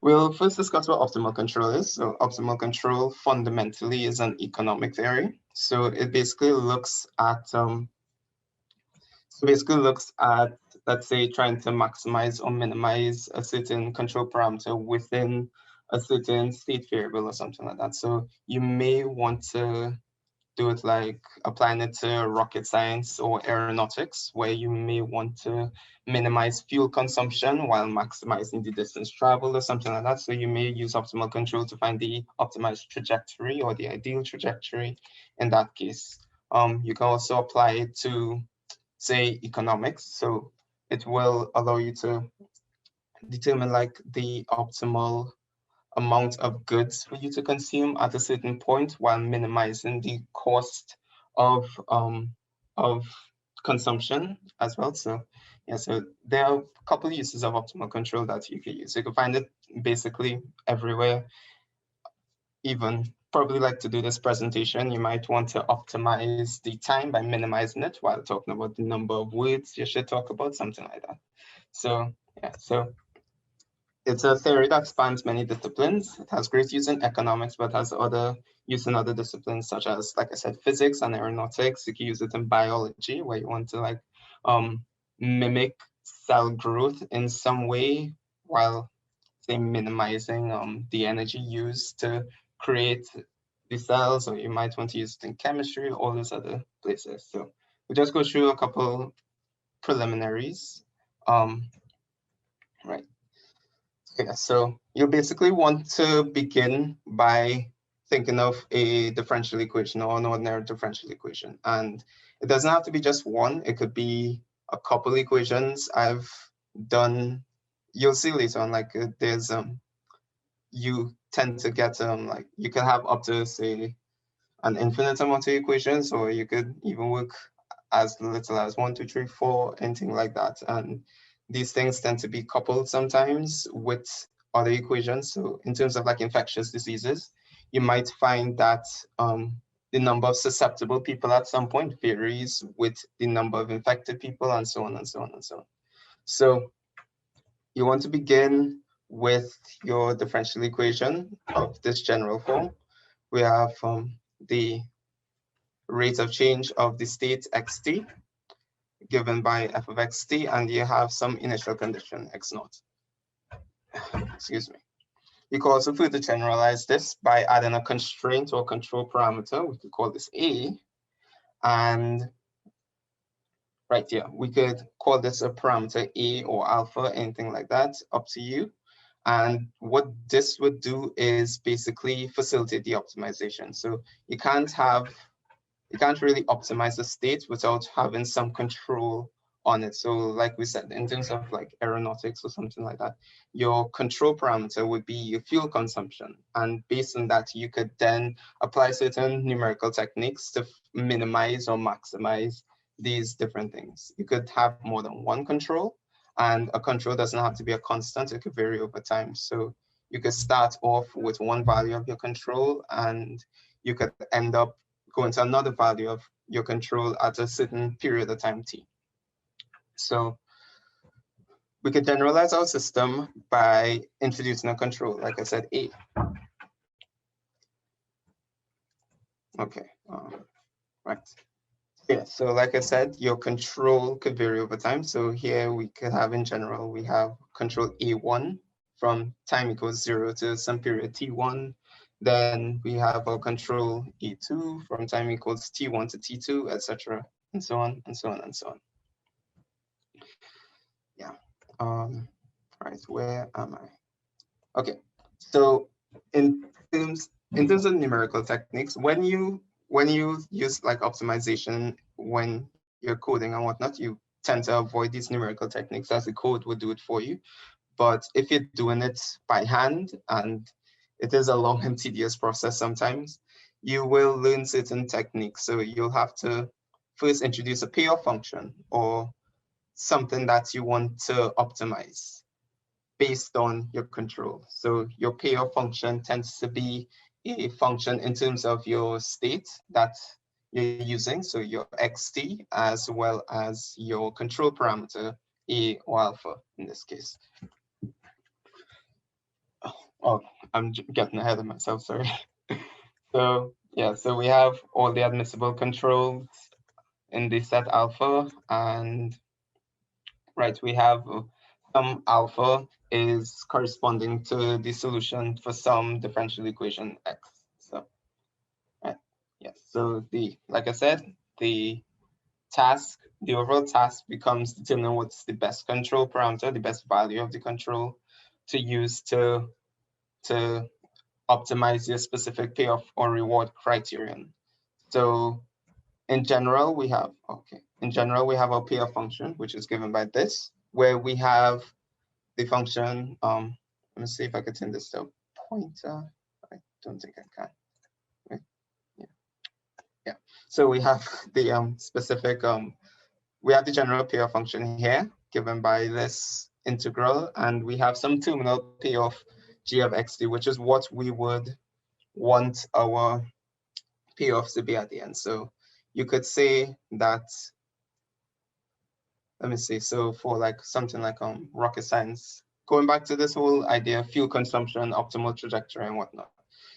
We'll first discuss what optimal control is. So optimal control fundamentally is an economic theory. So it basically looks at let's say, trying to maximize or minimize a certain control parameter within a certain state variable or something like that. So you may want to do it like applying it to rocket science or aeronautics, where you may want to minimize fuel consumption while maximizing the distance traveled or something like that. So you may use optimal control to find the optimized trajectory or the ideal trajectory in that case. You can also apply it to, say, economics. So it will allow you to determine like the optimal amount of goods for you to consume at a certain point while minimizing the cost of consumption as well. So yeah, so there are a couple of uses of optimal control that you can use. You can find it basically everywhere. Even probably like to do this presentation, you might want to optimize the time by minimizing it while talking about the number of words you should talk about, something like that. So yeah, so it's a theory that spans many disciplines. It has great use in economics, but has other use in other disciplines, such as, like I said, physics and aeronautics. You can use it in biology, where you want to like mimic cell growth in some way while, say, minimizing the energy used to create the cells, or you might want to use it in chemistry, all those other places. So we'll just go through a couple preliminaries. Right. Yeah, so you basically want to begin by thinking of a differential equation or an ordinary differential equation. And it doesn't have to be just one, it could be a couple equations I've done. You'll see later on, like there's you tend to get like you can have up to, say, an infinite amount of equations, or you could even work as little as 1, 2, 3, 4, anything like that. And these things tend to be coupled sometimes with other equations. So in terms of like infectious diseases, you might find that the number of susceptible people at some point varies with the number of infected people, and so on and so on and so on. So you want to begin with your differential equation of this general form. We have the rate of change of the state xt given by f of xt, and you have some initial condition x naught. Excuse me. You can also further generalize this by adding a constraint or control parameter. We could call this a, and right here, we could call this a parameter a or alpha, anything like that, up to you. And what this would do is basically facilitate the optimization. So you can't really optimize the state without having some control on it. So like we said, in terms of like aeronautics or something like that, your control parameter would be your fuel consumption. And based on that, you could then apply certain numerical techniques to minimize or maximize these different things. You could have more than one control, and a control doesn't have to be a constant, it could vary over time. So you could start off with one value of your control, and you could end up going to another value of your control at a certain period of time t. So we could generalize our system by introducing a control, like I said, a. Okay, right. Yeah, so like I said, your control could vary over time. So here we could have, in general, we have control A1 from time equals 0 to some period T1. Then we have our control E2 from time equals T1 to T2, etc., and so on and so on and so on. Yeah. Right, where am I? Okay. So in terms of numerical techniques, when you use like optimization when you're coding and whatnot, you tend to avoid these numerical techniques as the code would do it for you. But if you're doing it by hand, and it is a long and tedious process sometimes, you will learn certain techniques. So you'll have to first introduce a payoff function or something that you want to optimize based on your control. So your payoff function tends to be a function in terms of your state that you're using, so your xt, as well as your control parameter, a or alpha in this case. Oh, I'm getting ahead of myself, sorry. So yeah, so we have all the admissible controls in the set alpha, and right, we have some alpha is corresponding to the solution for some differential equation x. So right, yes. So like I said, the overall task becomes determining what's the best control parameter, the best value of the control to use to optimize your specific payoff or reward criterion. So in general, we have our payoff function, which is given by this, where we have the function. Let me see if I can turn this to a pointer. I don't think I can. Wait, yeah. So we have the specific we have the general payoff function here given by this integral, and we have some terminal payoff g of xt, which is what we would want our payoffs to be at the end. So you could say that, let me see, so for like something like rocket science, going back to this whole idea of fuel consumption, optimal trajectory and whatnot.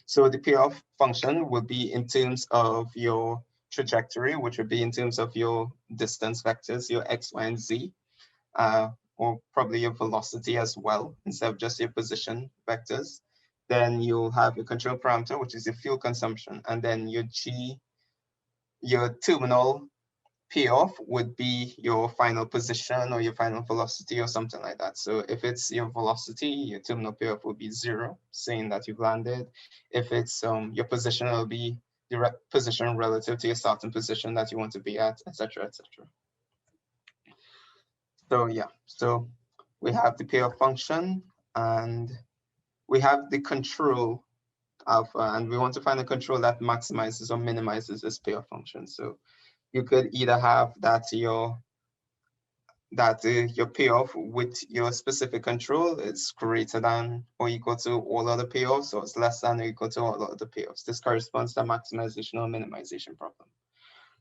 So the payoff function would be in terms of your trajectory, which would be in terms of your distance vectors, your x, y, and z, or probably your velocity as well, instead of just your position vectors. Then you'll have your control parameter, which is your fuel consumption, and then your g, your terminal payoff would be your final position or your final velocity or something like that. So if it's your velocity, your terminal payoff will be 0, saying that you've landed. If it's your position, it'll be the position relative to your starting position that you want to be at, etc., etc. So yeah, so we have the payoff function and we have the control alpha, and we want to find a control that maximizes or minimizes this payoff function. So you could either have that your payoff with your specific control is greater than or equal to all other payoffs, or it's less than or equal to all other payoffs. This corresponds to a maximization or minimization problem.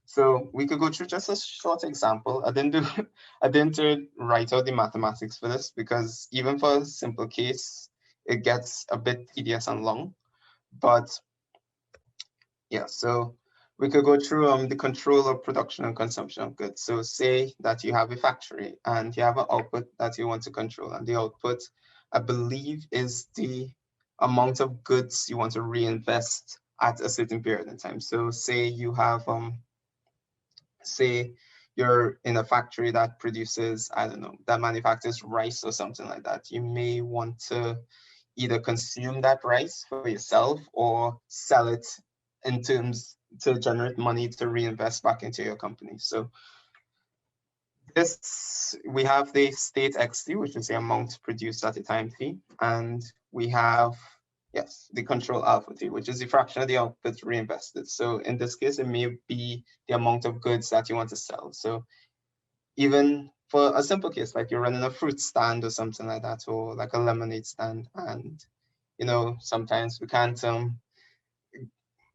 So we could go through just a short example. I didn't write out the mathematics for this because even for a simple case, it gets a bit tedious and long. But yeah, so we could go through the control of production and consumption of goods. So say that you have a factory and you have an output that you want to control, and the output, I believe, is the amount of goods you want to reinvest at a certain period in time. So say you have say you're in a factory that produces, I don't know, that manufactures rice or something like that. You may want to either consume that rice for yourself or sell it in terms to generate money to reinvest back into your company. So we have the state xt, which is the amount produced at the time t, and we have, yes, the control alpha t, which is the fraction of the output reinvested. So in this case, it may be the amount of goods that you want to sell. So even for a simple case, like you're running a fruit stand or something like that, or like a lemonade stand, and sometimes we can't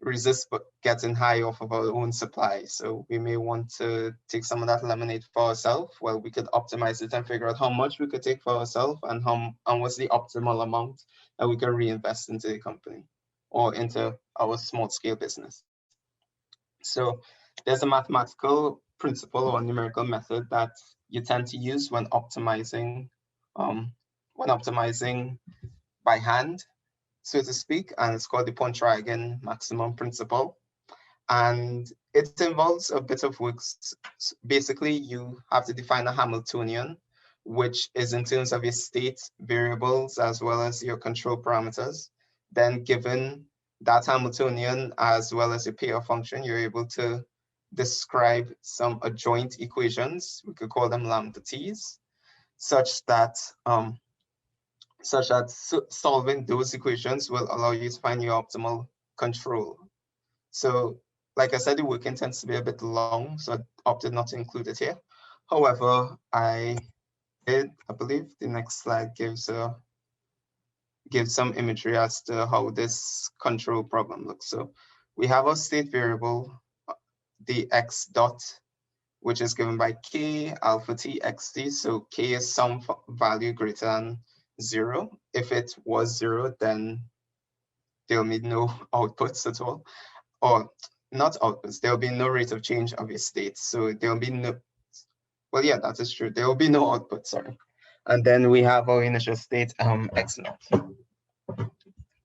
resist but getting high off of our own supply. So we may want to take some of that lemonade for ourselves. Well, we could optimize it and figure out how much we could take for ourselves and what's the optimal amount that we can reinvest into the company or into our small scale business. So there's a mathematical principle or numerical method that you tend to use when optimizing by hand, so to speak, and it's called the Pontryagin maximum principle. And it involves a bit of work. Basically, you have to define a Hamiltonian, which is in terms of your state variables as well as your control parameters. Then given that Hamiltonian as well as your payoff function, you're able to describe some adjoint equations, we could call them lambda t's, such that solving those equations will allow you to find your optimal control. So like I said, the working tends to be a bit long, so I opted not to include it here. However, I believe the next slide gives some imagery as to how this control problem looks. So we have our state variable, the x dot, which is given by k alpha t xt. So k is some value greater than 0. If it was 0, then there'll be no outputs at all, or not outputs, there'll be no rate of change of your state. So there'll be no, well, yeah, that is true. There will be no output, sorry. And then we have our initial state, x naught.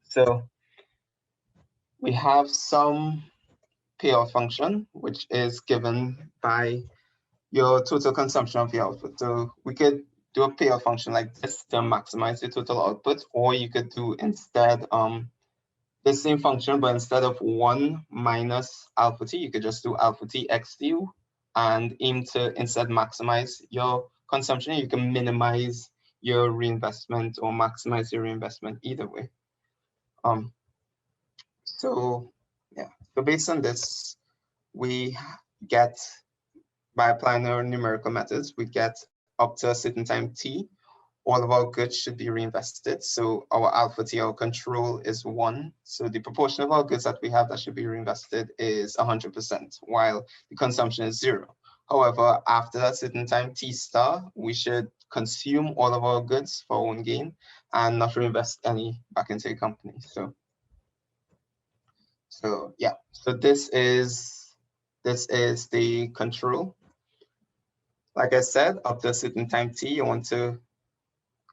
So we have some payoff function, which is given by your total consumption of the output. So we could do a payoff function like this to maximize the total output, or you could do instead the same function, but instead of 1 minus alpha t, you could just do alpha t x du and aim to instead maximize your consumption. You can minimize your reinvestment or maximize your reinvestment either way. So yeah, so based on this, we get, by applying our numerical methods, we get up to a certain time t, all of our goods should be reinvested. So our alpha t, our control, is 1. So the proportion of our goods that we have that should be reinvested is 100%, while the consumption is 0. However, after that certain time t star, we should consume all of our goods for our own gain and not reinvest any back into the company. So yeah, so this is the control. Like I said, up to a certain time t, you want to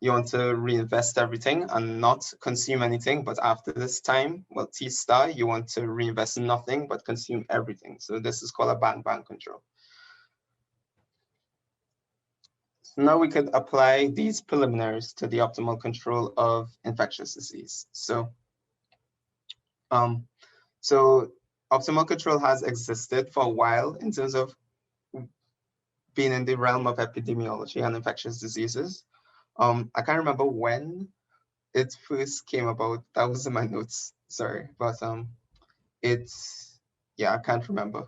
reinvest everything and not consume anything. But after this time, well, t star, you want to reinvest nothing but consume everything. So this is called a band control. So now we could apply these preliminaries to the optimal control of infectious disease. So optimal control has existed for a while in terms of being in the realm of epidemiology and infectious diseases. I can't remember when it first came about. That was in my notes, sorry, but I can't remember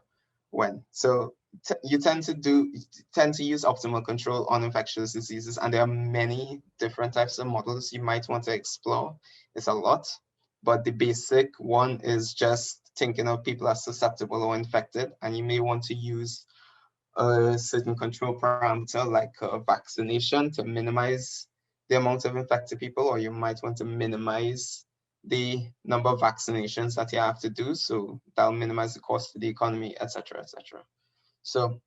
when. So you tend to use optimal control on infectious diseases, and there are many different types of models you might want to explore. It's a lot, but the basic one is just thinking of people as susceptible or infected, and you may want to use a certain control parameter like a vaccination to minimize the amount of infected people, or you might want to minimize the number of vaccinations that you have to do. So that'll minimize the cost to the economy, etc., etc. So,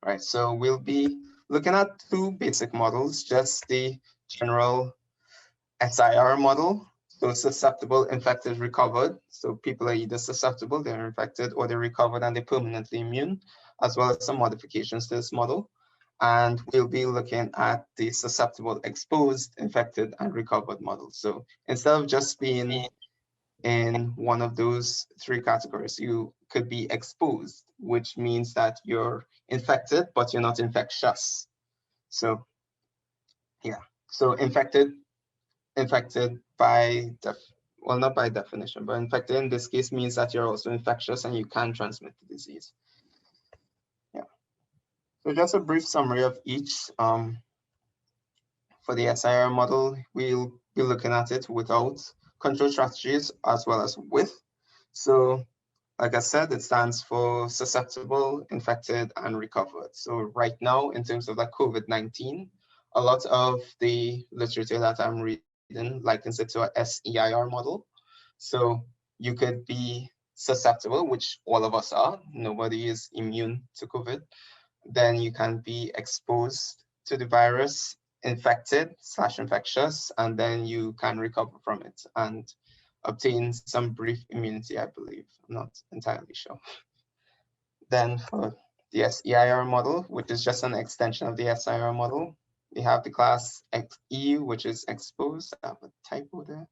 right, so we'll be looking at 2 basic models, just the general SEIR model. So susceptible, infected, recovered. So people are either susceptible, they're infected, or they're recovered and they're permanently immune, as well as some modifications to this model. And we'll be looking at the susceptible, exposed, infected, and recovered model. So instead of just being in one of those 3 categories, you could be exposed, which means that you're infected, but you're not infectious. So yeah, so infected by, well, not by definition, but infected in this case means that you're also infectious and you can transmit the disease. Yeah. So just a brief summary of each. For the SEIR model, we'll be looking at it without control strategies as well as with. So like I said, it stands for susceptible, infected, and recovered. So right now, in terms of like COVID-19, a lot of the literature that I'm reading likens it to a SEIR model. So you could be susceptible, which all of us are. Nobody is immune to COVID. Then you can be exposed to the virus, infected / infectious, and then you can recover from it and obtain some brief immunity, I believe. I'm not entirely sure. Then for the SEIR model, which is just an extension of the SEIR model, we have the class XE, which is exposed. I have a typo there.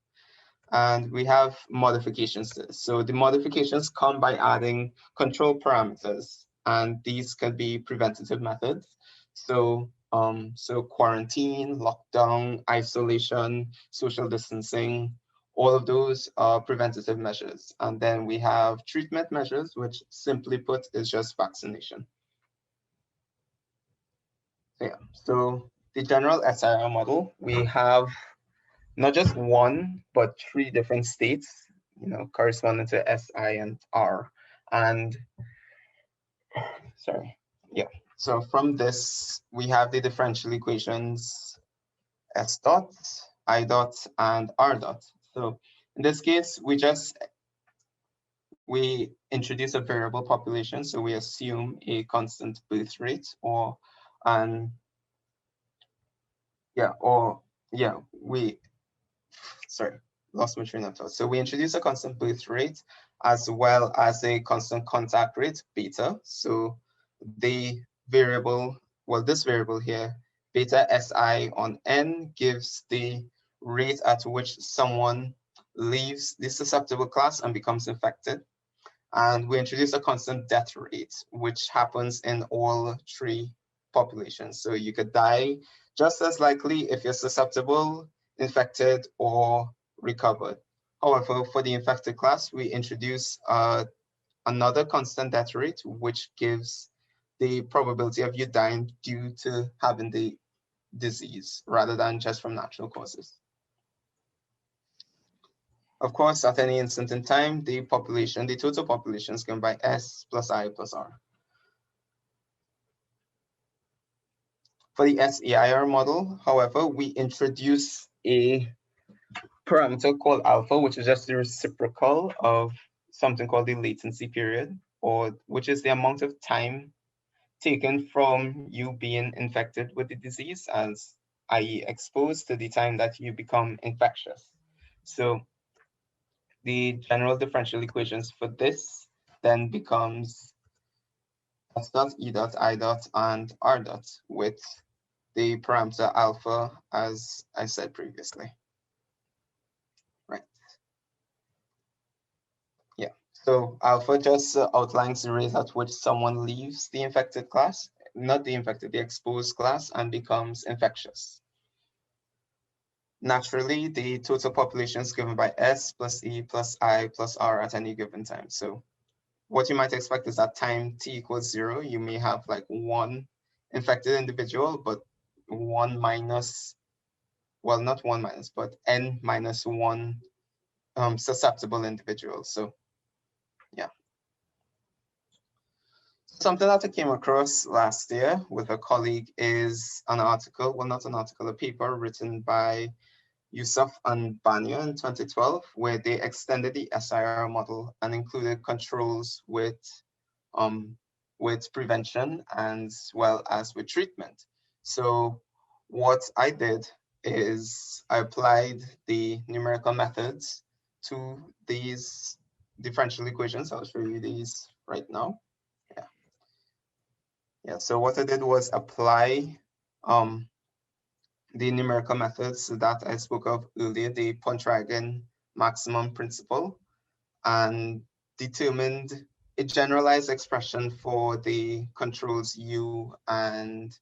And we have modifications to this. So the modifications come by adding control parameters, and these can be preventative methods. So quarantine, lockdown, isolation, social distancing, all of those are preventative measures. And then we have treatment measures, which simply put is just vaccination. So yeah, so the general SIR model, we have not just 1, but 3 different states, corresponding to S, I, and R. And sorry, yeah. So from this, we have the differential equations S dot, I dot, and R dot. So in this case, we introduce a variable population, so we assume a constant birth rate, or an sorry, lost my train of thought. So we introduce a constant birth rate as well as a constant contact rate, beta. So the variable, well, this variable here, beta Si on n, gives the rate at which someone leaves the susceptible class and becomes infected. And we introduce a constant death rate, which happens in all three populations. So you could die just as likely if you're susceptible, infected, or recovered. However, for the infected class, we introduce another constant death rate, which gives the probability of you dying due to having the disease rather than just from natural causes. Of course, at any instant in time, the total population is given by S plus I plus R. For the SEIR model, however, we introduce a parameter called alpha, which is just the reciprocal of something called the latency period, or which is the amount of time taken from you being infected with the disease, as i.e. exposed, to the time that you become infectious. So the general differential equations for this then becomes S dot, E dot, I dot, and R dot with the parameter alpha, as I said previously. Right. Yeah. So alpha just outlines the rate at which someone leaves the infected class, not the infected, the exposed class, and becomes infectious. Naturally, the total population is given by S plus E plus I plus R at any given time. So what you might expect is that time t equals 0, you may have like one infected individual, but one minus, well, not one minus, but n minus one susceptible individuals. So yeah. Something that I came across last year with a colleague is an article, well, not an article, a paper written by Yusuf and Banya in 2012, where they extended the SIR model and included controls with prevention as well as with treatment. So what I did is I applied the numerical methods to these differential equations. I'll show you these right now. Yeah, so what I did was apply the numerical methods that I spoke of earlier, the Pontryagin maximum principle, and determined a generalized expression for the controls U and,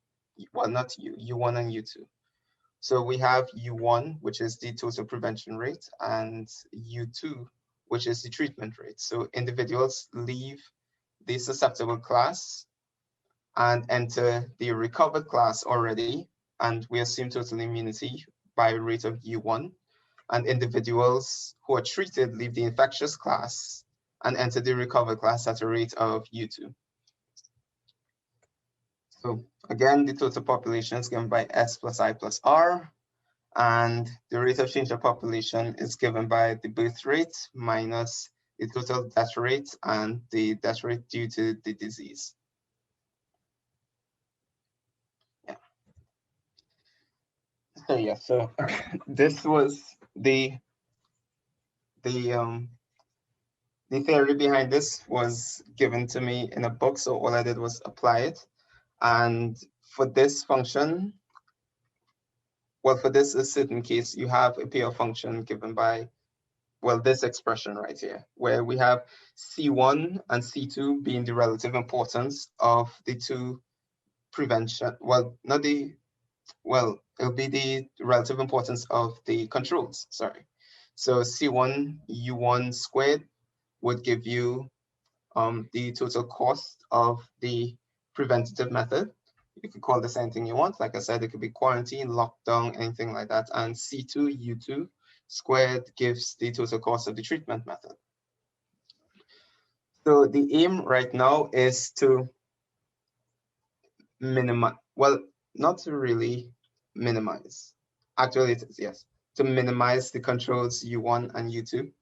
well, not U, U1 and U2. So we have U1, which is the total prevention rate, and U2, which is the treatment rate. So individuals leave the susceptible class and enter the recovered class already, and we assume total immunity by rate of U1. And individuals who are treated leave the infectious class and enter the recovered class at a rate of U2. So again, the total population is given by S plus I plus R, and the rate of change of population is given by the birth rate minus the total death rate and the death rate due to the disease. So yeah, so this was the theory behind this was given to me in a book, so all I did was apply it. And for this function, well, for this certain case, you have a payoff function given by, well, this expression right here, where we have C1 and C2 being the relative importance of the two prevention, well, not the, well, it'll be the relative importance of the controls, sorry. So C1 U1 squared would give you the total cost of the preventative method. You could call this anything you want. Like I said, it could be quarantine, lockdown, anything like that. And C2 U2 squared gives the total cost of the treatment method. So the aim right now is to minimize, well, not to really minimize. Actually, it is, yes, to minimize the controls U1 and U2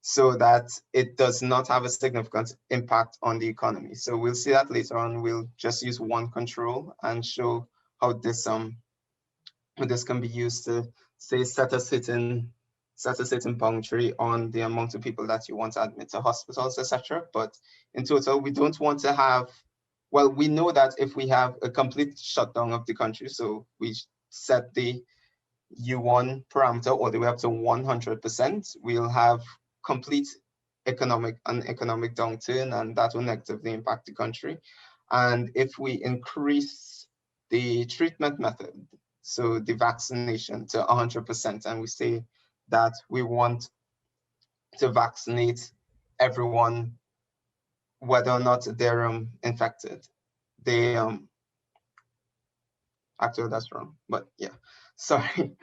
so that it does not have a significant impact on the economy. So we'll see that later on. We'll just use one control and show how this can be used to, say, set a certain boundary on the amount of people that you want to admit to hospitals, etc. But in total, we don't want to have, well, we know that if we have a complete shutdown of the country, so we set the U1 parameter all the way up to 100%, we'll have complete economic downturn, and that will negatively impact the country. And if we increase the treatment method, so the vaccination, to 100%, and we say that we want to vaccinate everyone, whether or not they're infected, they actually that's wrong, but yeah, sorry.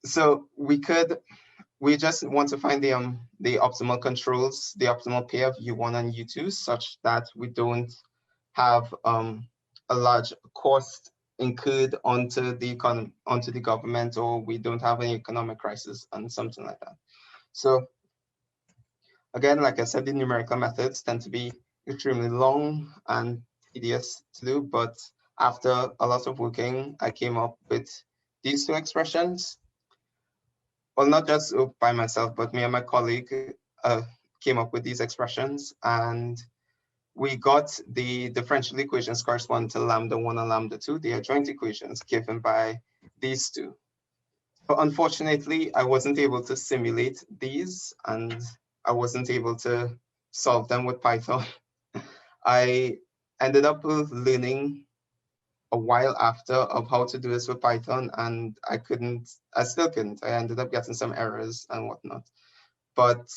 So we just want to find the optimal controls, the optimal pair of U1 and U2, such that we don't have a large cost incurred onto the government, or we don't have any economic crisis and something like that. So again, like I said, the numerical methods tend to be extremely long and tedious to do, but after a lot of working, I came up with these two expressions. Well, not just by myself, but me and my colleague came up with these expressions, and we got the differential equations corresponding to lambda 1 and lambda 2, the adjoint equations given by these two. But unfortunately, I wasn't able to simulate these, and I wasn't able to solve them with Python. I ended up learning a while after of how to do this with Python, and I still couldn't. I ended up getting some errors and whatnot. But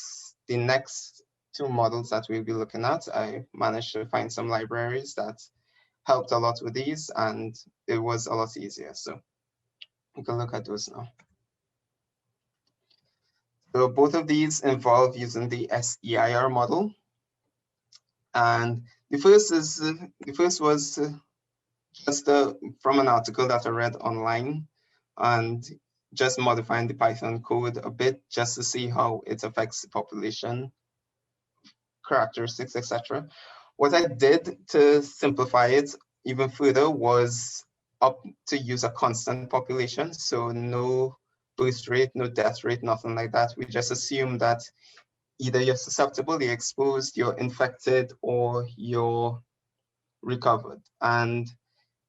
the next two models that we'll be looking at, I managed to find some libraries that helped a lot with these, and it was a lot easier. So we can look at those now. So both of these involve using the SEIR model. And the first was just from an article that I read online, and just modifying the Python code a bit just to see how it affects the population characteristics, etc. What I did to simplify it even further was to use a constant population. So no birth rate, no death rate, nothing like that. We just assume that either you're susceptible, you're exposed, you're infected, or you're recovered. And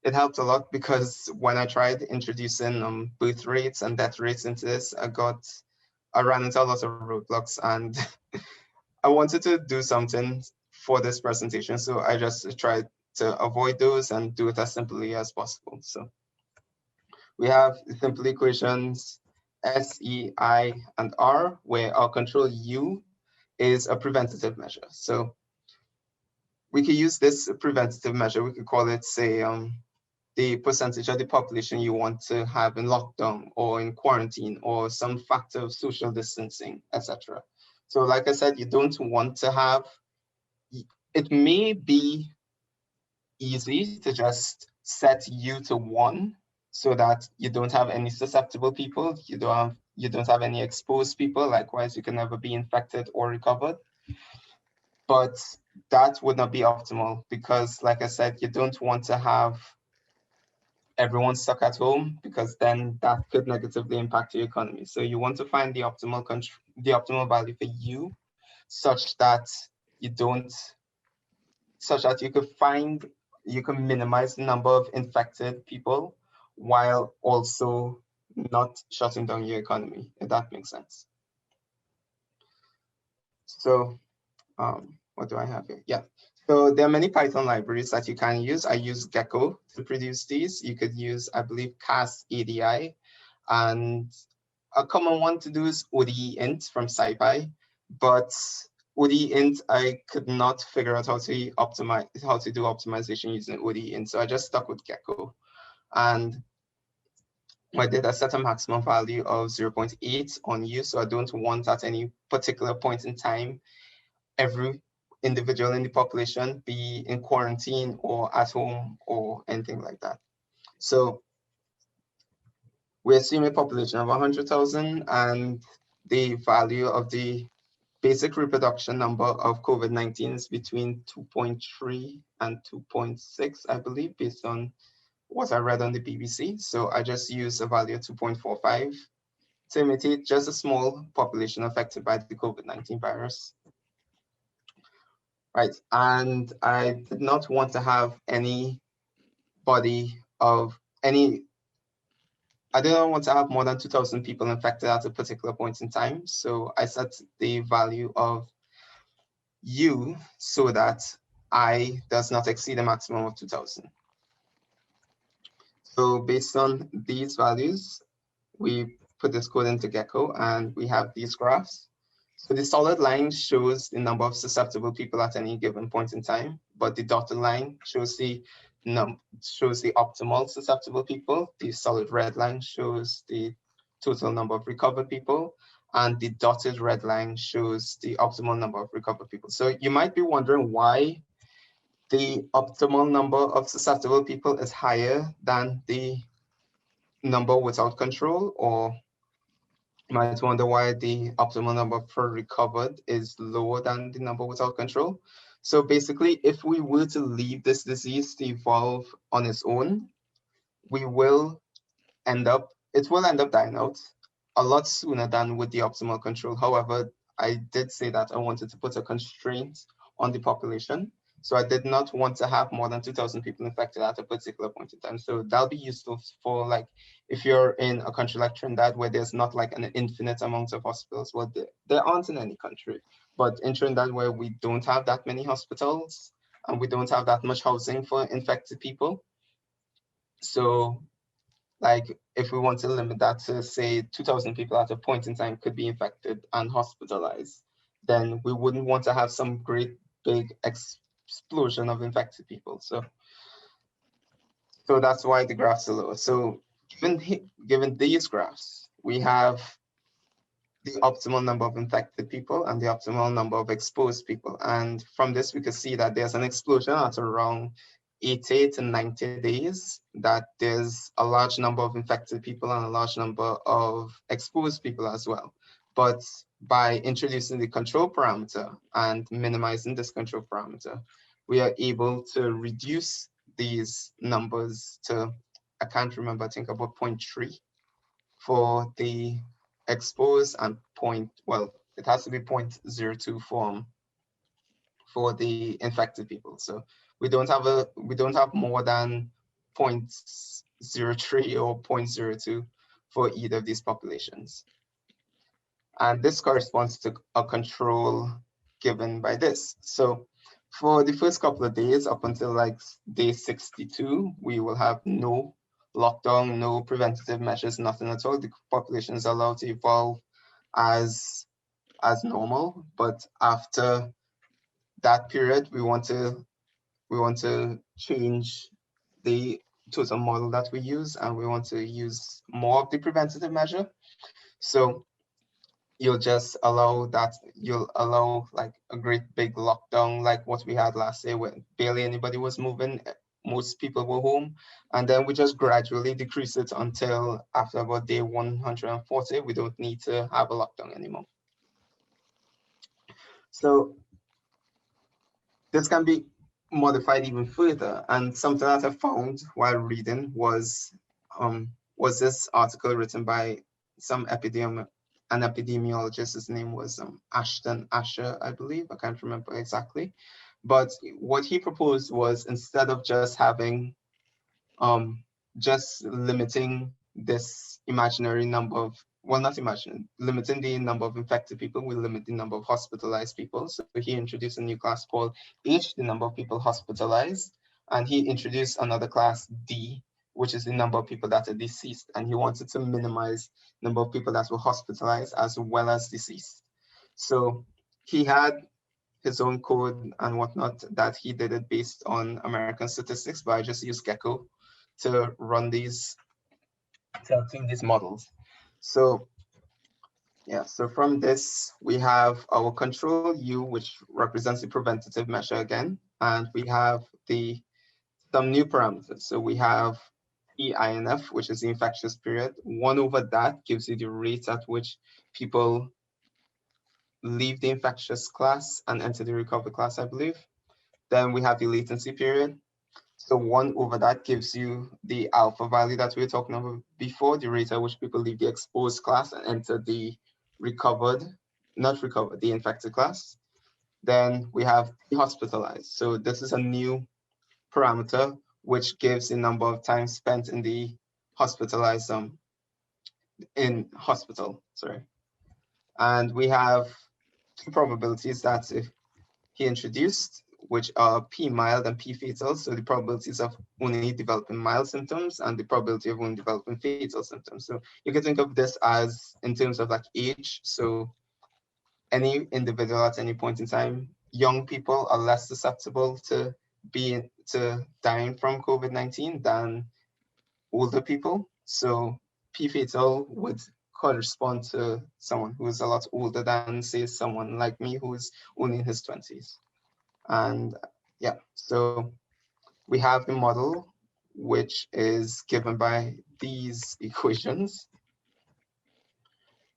it helped a lot because when I tried introducing birth rates and death rates into this, I ran into a lot of roadblocks, and I wanted to do something for this presentation. So I just tried to avoid those and do it as simply as possible. So we have simple equations S, E, I, and R, where our control U is a preventative measure. So we could use this preventative measure. We could call it, say, the percentage of the population you want to have in lockdown or in quarantine or some factor of social distancing, etc. So like I said, you don't want to have, it may be easy to just set U to 1 so that you don't have any susceptible people, you don't have any exposed people, likewise you can never be infected or recovered. But that would not be optimal because, like I said, you don't want to have everyone stuck at home, because then that could negatively impact your economy. So you want to find the optimal value for you, such that you can minimize the number of infected people while also not shutting down your economy, if that makes sense. So what do I have here? Yeah. So there are many Python libraries that you can use. I use Gecko to produce these. You could use, I believe, CAS-ADI. And a common one to do is ODE-int from SciPy. But ODE-int, I could not figure out how to do optimization using ODE-int. So I just stuck with Gecko. And I did, I set a maximum value of 0.8 on U. So I don't want at any particular point in time every individual in the population be in quarantine or at home or anything like that. So We assume a population of 100,000, and the value of the basic reproduction number of COVID-19 is between 2.3 and 2.6, I believe, based on what I read on the BBC. So I just use a value of 2.45 to imitate just a small population affected by the COVID-19 virus. Right, and I did not want to have any body of any, I didn't want to have more than 2,000 people infected at a particular point in time. So I set the value of U so that I does not exceed a maximum of 2,000. So based on these values, we put this code into Gecko and we have these graphs. So the solid line shows the number of susceptible people at any given point in time, but the dotted line shows the optimal susceptible people. The solid red line shows the total number of recovered people, and the dotted red line shows the optimal number of recovered people. So you might be wondering why the optimal number of susceptible people is higher than the number without control, or you might wonder why the optimal number per recovered is lower than the number without control. So basically, if we were to leave this disease to evolve on its own, it will end up dying out a lot sooner than with the optimal control. However, I did say that I wanted to put a constraint on the population. So I did not want to have more than 2,000 people infected at a particular point in time. So that'll be useful for, like, if you're in a country like Trinidad where there's not like an infinite amount of hospitals. Well, there aren't in any country, but in Trinidad where we don't have that many hospitals and we don't have that much housing for infected people. So like if we want to limit that to say 2,000 people at a point in time could be infected and hospitalized, then we wouldn't want to have some great big explosion of infected people. So that's why the graphs are lower. So given these graphs, we have the optimal number of infected people and the optimal number of exposed people. And from this, we can see that there's an explosion at around 80 to 90 days, that there's a large number of infected people and a large number of exposed people as well. But by introducing the control parameter and minimizing this control parameter, we are able to reduce these numbers to, I can't remember, I think about 0.3 for the exposed and it has to be 0.02 for the infected people. So we don't have more than 0.03 or 0.02 for either of these populations. And this corresponds to a control given by this. So for the first couple of days, up until like day 62, we will have no lockdown, no preventative measures, nothing at all. The population is allowed to evolve as normal. But after that period, we want to change the total model that we use, and we want to use more of the preventative measure. So you'll allow like a great big lockdown like what we had last year when barely anybody was moving, most people were home, and then we just gradually decrease it until after about day 140 we don't need to have a lockdown anymore. So this can be modified even further, and something that I found while reading was this article written by some an epidemiologist. His name was Ashton Asher, I believe. I can't remember exactly. But what he proposed was, instead of just having, just limiting this imaginary number of, well, not imaginary, limiting the number of infected people, we limit the number of hospitalized people. So he introduced a new class called H, the number of people hospitalized. And he introduced another class, D, which is the number of people that are deceased. And he wanted to minimize the number of people that were hospitalized as well as deceased. So he had his own code and whatnot that he did it based on American statistics, but I just used Gecko to run these, to obtain these models. So yeah, so from this, we have our control U, which represents the preventative measure again, and we have some new parameters. So we have EINF, which is the infectious period. 1 over that gives you the rate at which people leave the infectious class and enter the recovered class, I believe. Then we have the latency period. So 1 over that gives you the alpha value that we were talking about before, the rate at which people leave the exposed class and enter the the infected class. Then we have the hospitalized. So this is a new parameter which gives the number of time spent in the hospitalized in hospital, sorry. And we have 2 probabilities that he introduced, which are P mild and P fatal. So the probabilities of only developing mild symptoms and the probability of only developing fatal symptoms. So you can think of this as in terms of like age. So any individual at any point in time, young people are less susceptible to dying from COVID-19 than older people. So P fatal would correspond to someone who is a lot older than, say, someone like me who is only in his 20s. And yeah, so we have the model, which is given by these equations,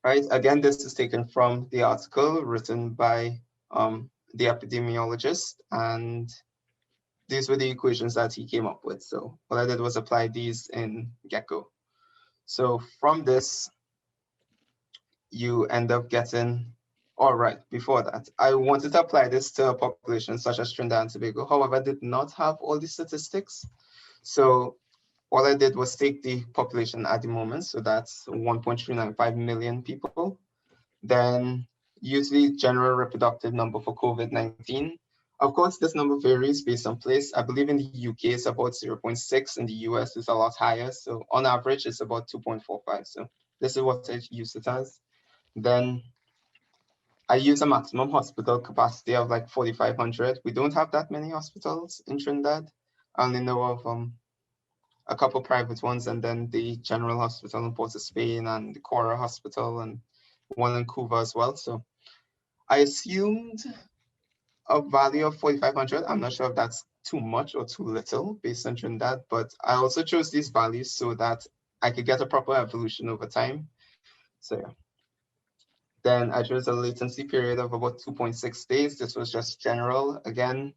right? Again, this is taken from the article written by the epidemiologist, and these were the equations that he came up with. So what I did was apply these in Gecko. So from this, you end up getting, all right, before that, I wanted to apply this to a population such as Trinidad and Tobago. However, I did not have all the statistics. So all I did was take the population at the moment. So that's 1.395 million people. Then use the general reproductive number for COVID-19. Of course, this number varies based on place. I believe in the UK it's about 0.6, in the US it's a lot higher. So on average, it's about 2.45. So this is what I use it as. Then I use a maximum hospital capacity of like 4,500. We don't have that many hospitals in Trinidad. I only know of a couple private ones, and then the General Hospital in Port of Spain and the Cora Hospital and one in Cuba as well. So I assumed a value of 4,500. I'm not sure if that's too much or too little based on Trinidad, but I also chose these values so that I could get a proper evolution over time. So yeah. Then I chose a latency period of about 2.6 days. This was just general. Again,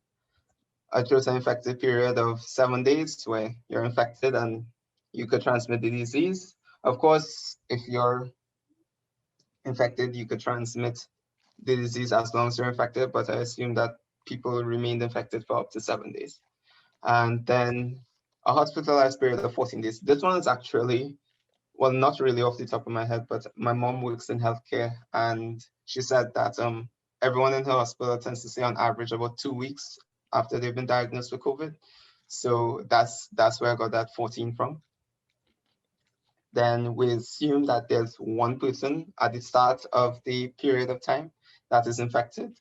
I chose an infected period of 7 days where you're infected and you could transmit the disease. Of course, if you're infected, you could transmit the disease as long as you're infected, but I assume that people remained infected for up to 7 days. And then a hospitalized period of 14 days. This one is actually, well, not really off the top of my head, but my mom works in healthcare, and she said that everyone in her hospital tends to stay on average about 2 weeks after they've been diagnosed with COVID. So that's where I got that 14 from. Then we assume that there's one person at the start of the period of time that is infected.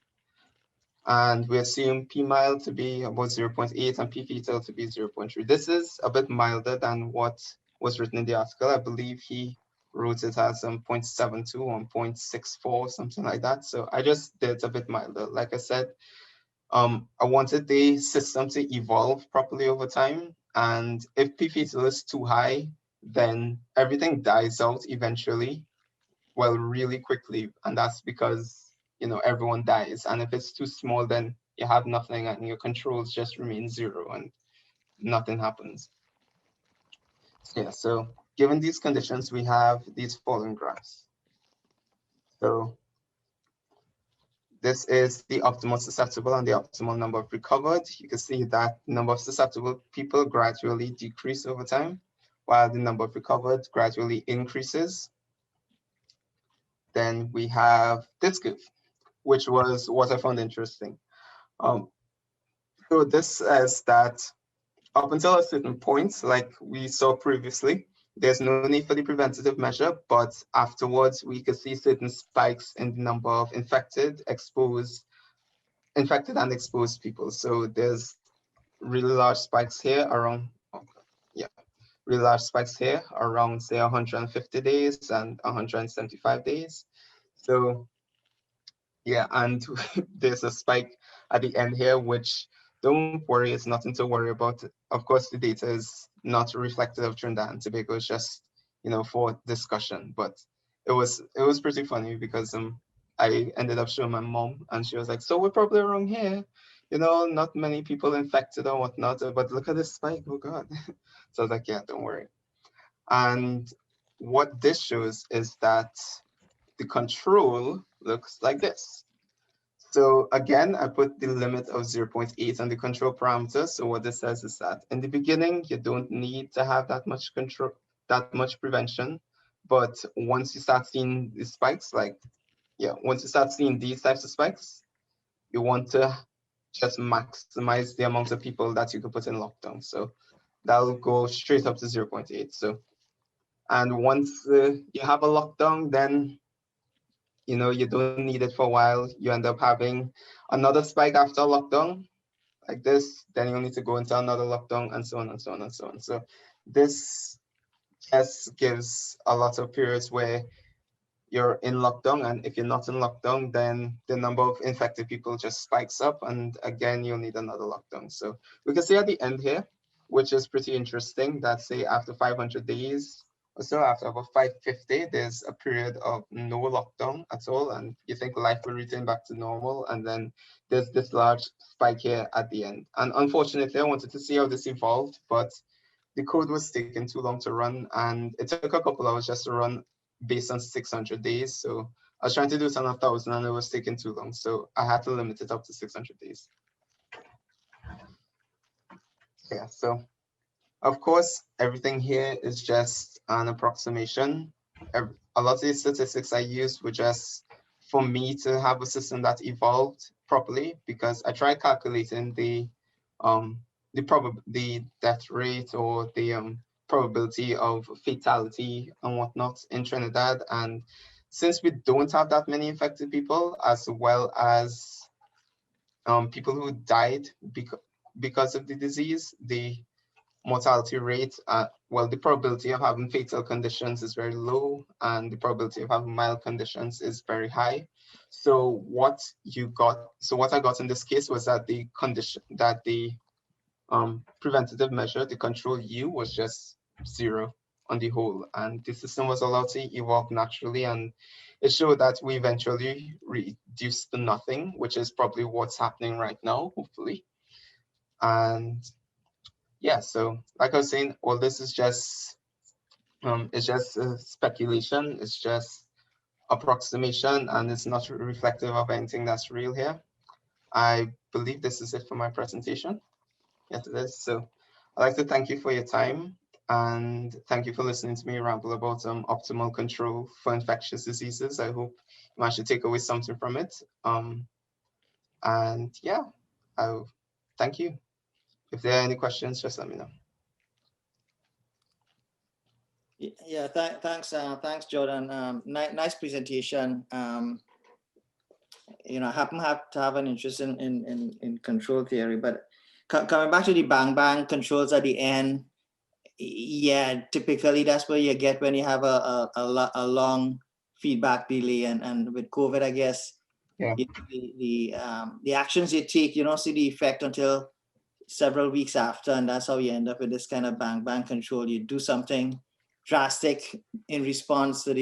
And we assume P mild to be about 0.8 and P fetal to be 0.3. This is a bit milder than what was written in the article. I believe he wrote it as 0.72 or 0.64, something like that. So I just did a bit milder. Like I said, I wanted the system to evolve properly over time. And if P fetal is too high, then everything dies out eventually, well, really quickly. And that's because, you know, everyone dies. And if it's too small, then you have nothing and your controls just remain 0 and nothing happens. So, yeah, so given these conditions, we have these following graphs. So this is the optimal susceptible and the optimal number of recovered. You can see that the number of susceptible people gradually decrease over time, while the number of recovered gradually increases. Then we have this curve, which was what I found interesting. So this says that up until a certain point, like we saw previously, there's no need for the preventative measure, but afterwards we could see certain spikes in the number of infected and exposed people. So there's really large spikes here around, really large spikes here around, say, 150 days and 175 days. So yeah, and there's a spike at the end here, which don't worry, it's nothing to worry about. Of course, the data is not reflective of Trinidad and Tobago. It's just, for discussion. But it was pretty funny because I ended up showing my mom, and she was like, "So we're probably wrong here. Not many people infected or whatnot, but look at this spike. Oh God." So I was like, "Yeah, don't worry." And what this shows is that the control looks like this. So again, I put the limit of 0.8 on the control parameter. So what this says is that in the beginning, you don't need to have that much control, that much prevention. But once you start seeing the spikes, once you start seeing these types of spikes, you want to just maximize the amount of people that you could put in lockdown. So that'll go straight up to 0.8. So, and once you have a lockdown, then you don't need it for a while. You end up having another spike after lockdown like this, then you'll need to go into another lockdown, and so on and so on and so on. So this just gives a lot of periods where you're in lockdown, and if you're not in lockdown, then the number of infected people just spikes up, and again, you'll need another lockdown. So we can see at the end here, which is pretty interesting, that say after 500 days or so, after about 550, there's a period of no lockdown at all, and you think life will return back to normal, and then there's this large spike here at the end. And unfortunately, I wanted to see how this evolved, but the code was taking too long to run, and it took a couple hours just to run based on 600 days. So I was trying to do it on 1,000, and it was taking too long. So I had to limit it up to 600 days. Yeah, so of course, everything here is just an approximation. A lot of the statistics I used were just for me to have a system that evolved properly, because I tried calculating the death rate or the probability of fatality and whatnot in Trinidad. And since we don't have that many infected people, as well as people who died because of the disease, the mortality rate, the probability of having fatal conditions is very low, and the probability of having mild conditions is very high. So what I got in this case was that the preventative measure, the control U, was just 0 on the whole, and the system was allowed to evolve naturally, and it showed that we eventually reduced to nothing, which is probably what's happening right now, hopefully. And yeah, so like I was saying, all this is just speculation. It's just approximation, and it's not reflective of anything that's real here. I believe this is it for my presentation. Yes, it is. So I'd like to thank you for your time, and thank you for listening to me ramble about optimal control for infectious diseases. I hope you managed to take away something from it. And yeah, thank you. If there are any questions, just let me know. Yeah, thanks, Jodhan. Nice presentation. I happen to have an interest in control theory, but coming back to the bang controls at the end, yeah, typically that's what you get when you have a long feedback delay, and with COVID, I guess, yeah, the actions you take, you don't see the effect until several weeks after, and that's how you end up with this kind of bang control. You do something drastic in response to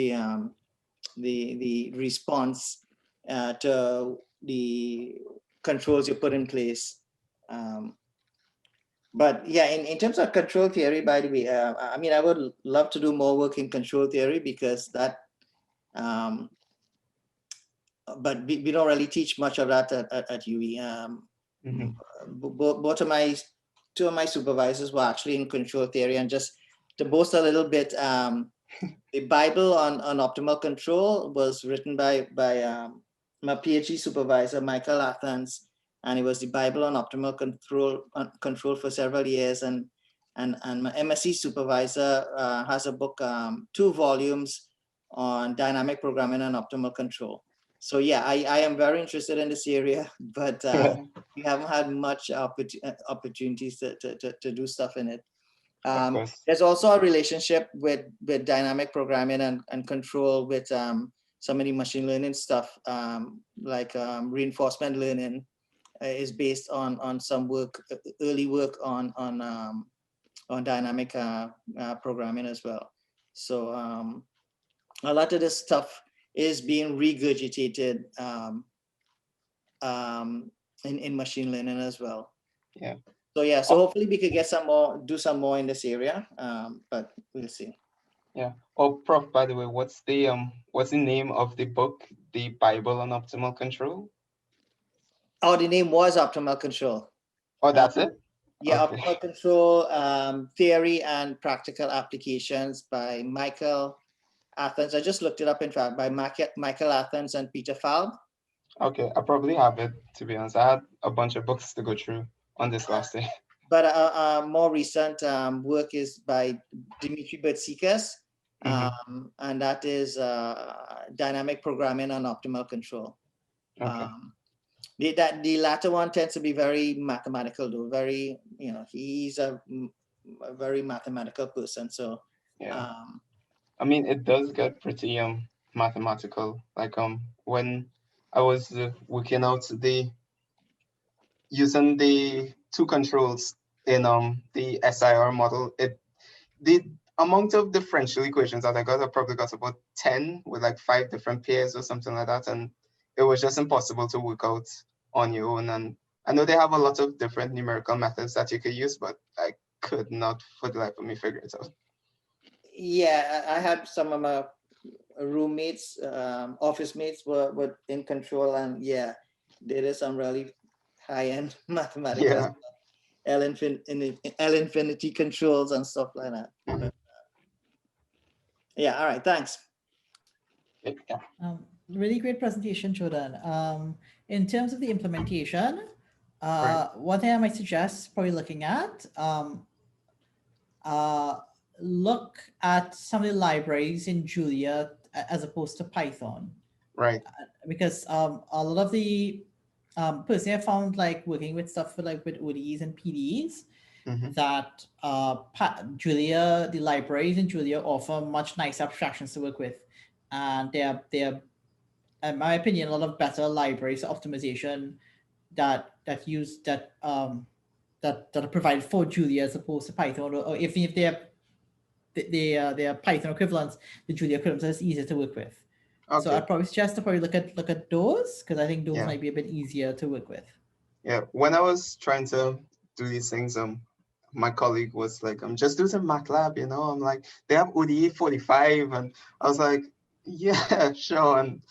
the response to the controls you put in place. But yeah, in terms of control theory, by the way, I would love to do more work in control theory, because that, but we don't really teach much of that at UE. Both of two of my supervisors were actually in control theory, and just to boast a little bit, the Bible on optimal control was written by my PhD supervisor, Michael Athans, and it was the Bible on optimal control for several years. And my MSc supervisor has a book, 2 volumes on dynamic programming and optimal control. So yeah, I am very interested in this area, but we haven't had much opportunities to do stuff in it. There's also a relationship with dynamic programming and control with some of the machine learning stuff, like reinforcement learning, is based on some work, early work on dynamic programming as well. So a lot of this stuff is being regurgitated in machine learning as well. Yeah. So yeah, so hopefully we could get do some more in this area, but we'll see. Yeah. Oh, Prof, by the way, what's the name of the book, The Bible on Optimal Control? Oh, the name was Optimal Control. Oh, that's it? Yeah, Okay. Optimal Control, Theory and Practical Applications by Michael Athens. I just looked it up, in fact, by Michael Athens and Peter Falb. Okay, I probably have it, to be honest. I had a bunch of books to go through on this last day. But more recent work is by Dimitri Bertsikas, and that is Dynamic Programming on Optimal Control. Okay. The latter one tends to be very mathematical, though. Very, he's a very mathematical person. So yeah, I mean, it does get pretty mathematical. Like when I was working out using the two controls in the SEIR model, the amount of differential equations that I probably got about 10 with like 5 different pairs or something like that, and it was just impossible to work out on your own. And I know they have a lot of different numerical methods that you could use, but I could not for the life of me figure it out. Yeah, I had some of my roommates, office mates were in control, and yeah, there is some really high-end mathematics. Yeah. L infinity controls and stuff like that. Yeah, all right, thanks. Yeah. Really great presentation, Jodhan. In terms of the implementation, one thing I might suggest probably looking at, look at some of the libraries in Julia as opposed to Python. Right. Because a lot of the, personally I found like working with stuff with ODEs and PDEs, that Julia, the libraries in Julia offer much nicer abstractions to work with. And they're in my opinion, a lot of better libraries for optimization that are provided for Julia as opposed to Python, or even if they are Python equivalents, the Julia equivalents is easier to work with. Okay. So I'd probably suggest to probably look at those, because I think those might be a bit easier to work with. Yeah, when I was trying to do these things, my colleague was like, just do some MATLAB, I'm like, they have ODE 45, and I was like, yeah, sure. And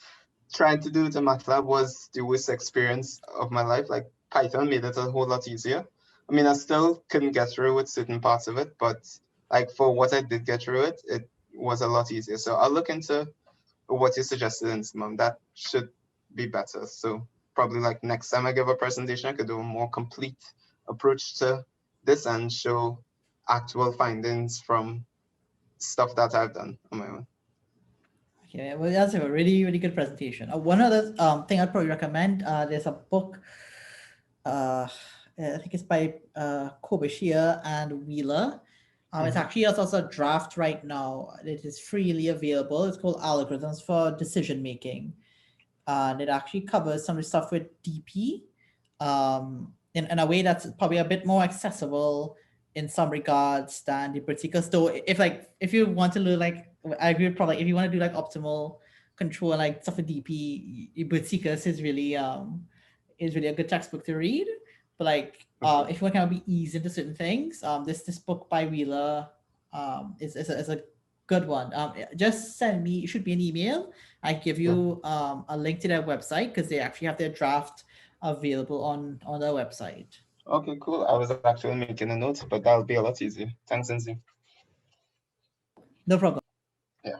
trying to do it in MATLAB was the worst experience of my life. Like, Python made it a whole lot easier. I mean, I still couldn't get through with certain parts of it, but like for what I did get through it, it was a lot easier. So I'll look into what you suggested in Simon. That should be better. So probably like next time I give a presentation, I could do a more complete approach to this and show actual findings from stuff that I've done on my own. Okay, well, that's a really, really good presentation. One other thing I'd probably recommend, there's a book, I think it's by Kobashir and Wheeler. It's actually also a draft right now. It is freely available. It's called Algorithms for Decision Making. And it actually covers some of the stuff with DP in a way that's probably a bit more accessible in some regards than the particular. So if you want to learn, like, I agree with probably if you want to do like optimal control and like stuff with DP, Bertsikas is really a good textbook to read. But like if you want to kind of be eased into certain things, this book by Wheeler is a good one. Just send me, it should be an email. I give you a link to their website, because they actually have their draft available on their website. Okay, cool. I was actually making a note, but that'll be a lot easier. Thanks, Enzi. No problem. Yeah.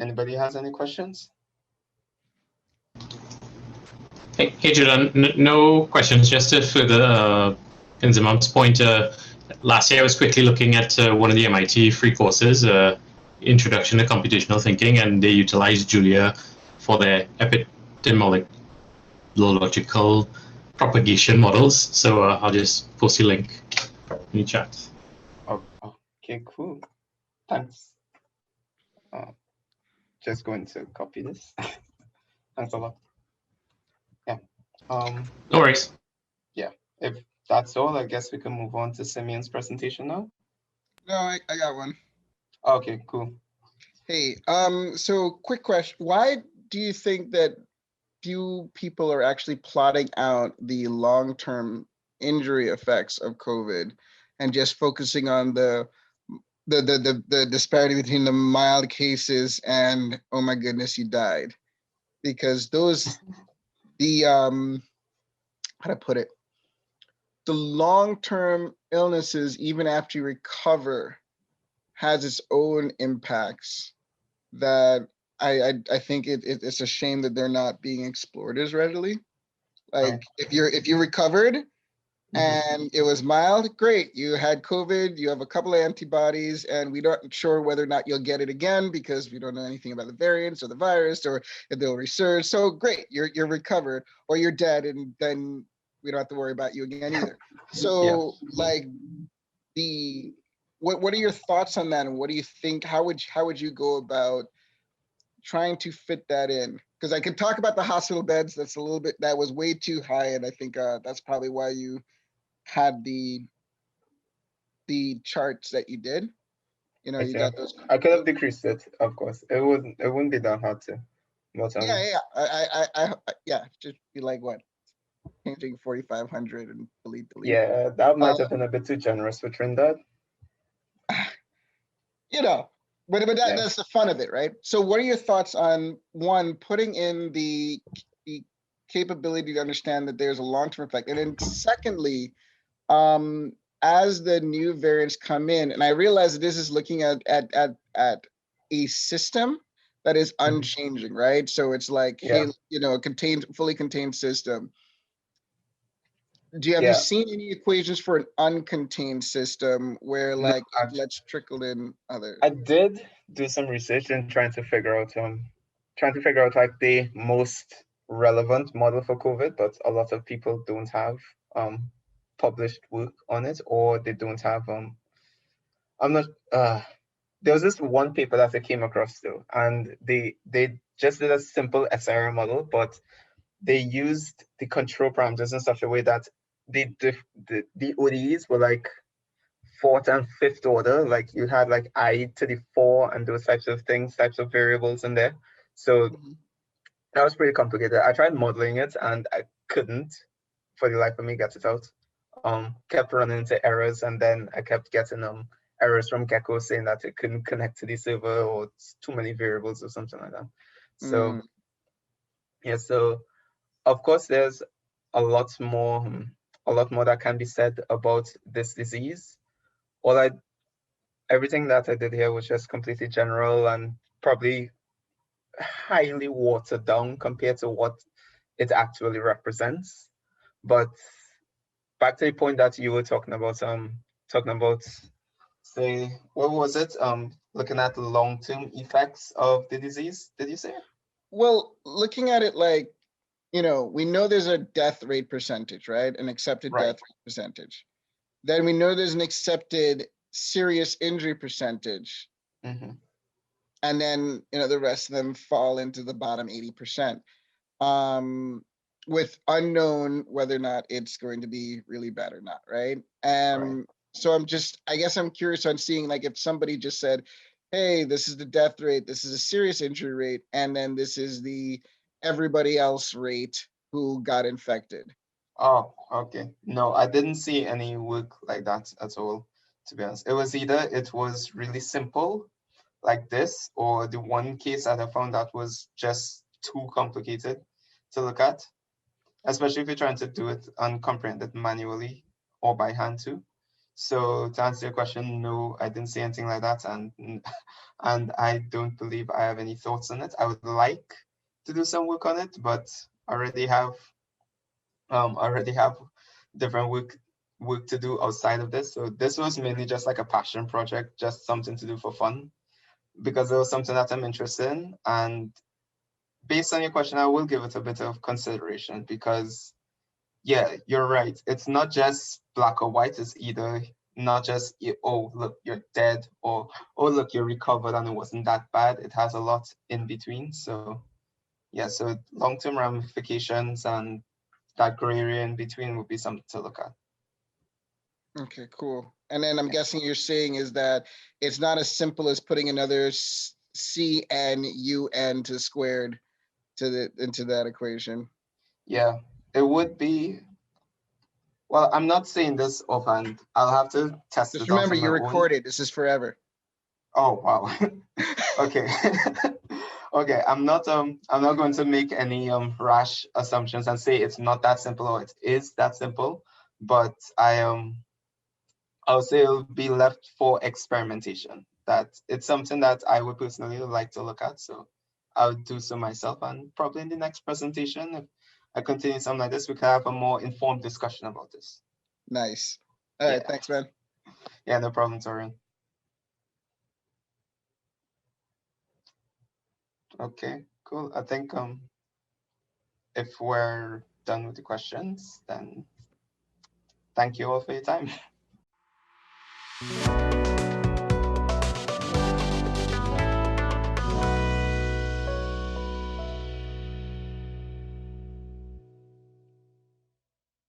Anybody has any questions? Hey Jodhan, no questions. Just to further Inzamam's point, last year I was quickly looking at one of the MIT free courses, Introduction to Computational Thinking, and they utilized Julia for their epidemiological propagation models. So I'll just post a link in the chat. Oh, okay, cool. Thanks. Just going to copy this. Thanks a lot. Yeah. No worries. Yeah, if that's all, I guess we can move on to Simeon's presentation now. No, I got one. Okay, cool. Hey, so quick question. Why do you think that few people are actually plotting out the long-term injury effects of COVID and just focusing on the disparity between the mild cases and, oh my goodness, you died? Because those, how to put it, the long-term illnesses, even after you recover, has its own impacts that I think it's a shame that they're not being explored as readily. Like Right. if you recovered and it was mild, great. You had COVID, you have a couple of antibodies, and we don't sure whether or not you'll get it again because we don't know anything about the variants or the virus or if they'll resurge. So great, you're recovered, or you're dead, and then we don't have to worry about you again either. So like what are your thoughts on that, and what do you think? How would you go about trying to fit that in? Because I could talk about the hospital beds. That's a little bit, that was way too high, and I think that's probably why you had the charts that you did. You know, you got those. I could have decreased it, of course. It wouldn't be that hard to. But, Yeah, just be like what, changing 4,500 and delete. Yeah, that might have been a bit too generous for Trinidad. You know, but that's the fun of it, right? So what are your thoughts on, one, putting in the capability to understand that there's a long-term effect, and then secondly, as the new variants come in, and I realize that this is looking at a system that is unchanging, right? So it's like, hey, you know, a fully contained system. Have you seen any equations for an uncontained system where, like, let's trickle in other? I did do some research in trying to figure out like the most relevant model for COVID, but a lot of people don't have published work on it, or they don't have I'm not there was this one paper that I came across though, and they just did a simple SEIR model, but they used the control parameters in such a way that the ODEs were like fourth and fifth order. Like you had like I to the 4 and those types of things, types of variables in there. So that was pretty complicated. I tried modeling it and I couldn't for the life of me get it out. Kept running into errors, and then I kept getting errors from Gecko saying that it couldn't connect to the server, or it's too many variables or something like that. So so of course there's a lot more that can be said about this disease. Everything that I did here was just completely general and probably highly watered down compared to what it actually represents. But back to the point that you were talking about, say, what was it? Looking at the long-term effects of the disease, did you say? Well, looking at it like, you know, we know there's a death rate percentage, right? An accepted death rate percentage. Then we know there's an accepted serious injury percentage. And then, you know, the rest of them fall into the bottom 80%, with unknown whether or not it's going to be really bad or not, right? So I guess I'm curious on seeing, like, if somebody just said, hey, this is the death rate, this is a serious injury rate, and then this is the everybody else rate who got infected. Oh, okay. No, I didn't see any work like that at all, to be honest. It was either it was really simple like this, or the one case that I found that was just too complicated to look at, especially if you're trying to do it and comprehend it manually or by hand too. So to answer your question, no, I didn't see anything like that, and I don't believe I have any thoughts on it. I would like to do some work on it, but I already have different work to do outside of this. So this was mainly just like a passion project, just something to do for fun, because it was something that I'm interested in. And based on your question, I will give it a bit of consideration, because yeah, you're right. It's not just black or white. It's either not just, oh, look, you're dead, or, oh, look, you're recovered and it wasn't that bad. It has a lot in between. So yeah, so long-term ramifications and that gray area in between would be something to look at. Okay, cool. And then I'm guessing you're saying is that it's not as simple as putting another CNUN to squared into that equation. Yeah, it would be. Well, I'm not saying this offhand. I'll have to test Just it out remember, on my you own. recorded. This is forever. Oh wow. Okay. Okay. I'm not going to make any rash assumptions and say it's not that simple or it is that simple, but I'll say it'll be left for experimentation. That it's something that I would personally like to look at. So I'll do so myself, and probably in the next presentation, if I continue something like this, we can have a more informed discussion about this. Nice. All right, Yeah. thanks, man. Yeah, no problem, Torian. Okay, cool. I think if we're done with the questions, then thank you all for your time.